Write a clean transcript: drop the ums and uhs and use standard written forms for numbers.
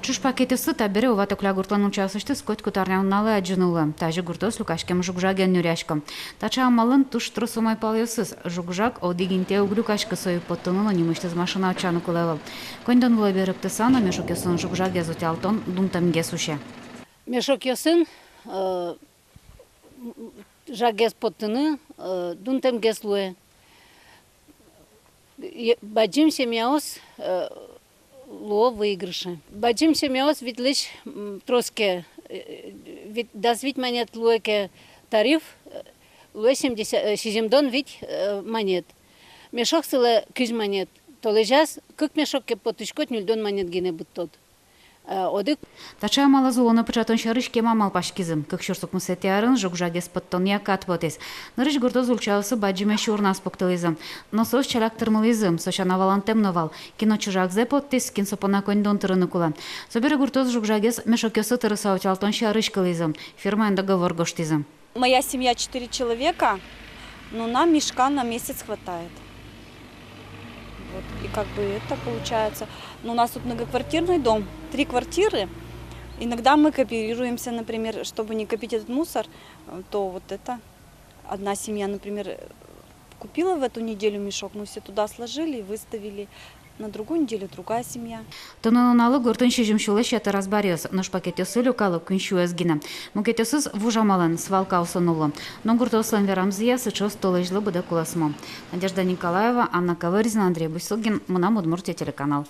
Чуш пакетесі табірі ұваты күлі учасышты скөт күтарнауынналы әджінулы. Тәжі күртос Лукашкем жугжаген нүряшкым. Тача амалын туштыры сумай палыйсыз. Жугжак одигинте углюкашкы сойып поттынылы неміштіз машина учаны күлевіл. Көнден бұла берікті сана мешок есын жугжаге зутялтон дунтамге суше. Мешок есын жагез поттыны дунтамге слуе. Баджим семьяос ло выигрыша. Баджим семьяос вид лишь троске. Вид монет луэке тариф луэ 70 вид монет. Мешок сылы күз монет. Толежас кык мешокке потышкот нюльдон монет гене буттод. Одык. Тача амалы зулоны пычатон шарыш кем амал пашкизым. Кык шурсук мусетиарын жугжагес поттон якат потес. Нырыш гуртоз улчаусы баджиме шурнас поктылызым. Но сос чалак тырмылызым, сошана валантем новал. Кино чужак зе поттес, кин сопона кондон тырыны кула. Собері гуртоз жугжагес мешокесы тырыса учалтон шарыш кылызым. Фирма договор гоштизым. Моя семья 4 человека, но нам мешка на месяц хватает. Вот. И как бы это получается. Но у нас тут многоквартирный дом, 3 квартиры. Иногда мы кооперируемся, например, чтобы не копить этот мусор, то вот это одна семья, например, купила в эту неделю мешок, мы все туда сложили и выставили. На другую неделю другая семья. Тонуналы гуртын шежимшулы шаты разбарез. Нож пакетесі люкалы күншу өзгіні. Мукетесіз вужамалын свалка усынулы. Но гуртослан верамзия сычос толыжлы бұды куласымы. Надежда Николаева, Анна Кавырзина, Андрей Бусылгин, Мунам Удмуртия телеканал.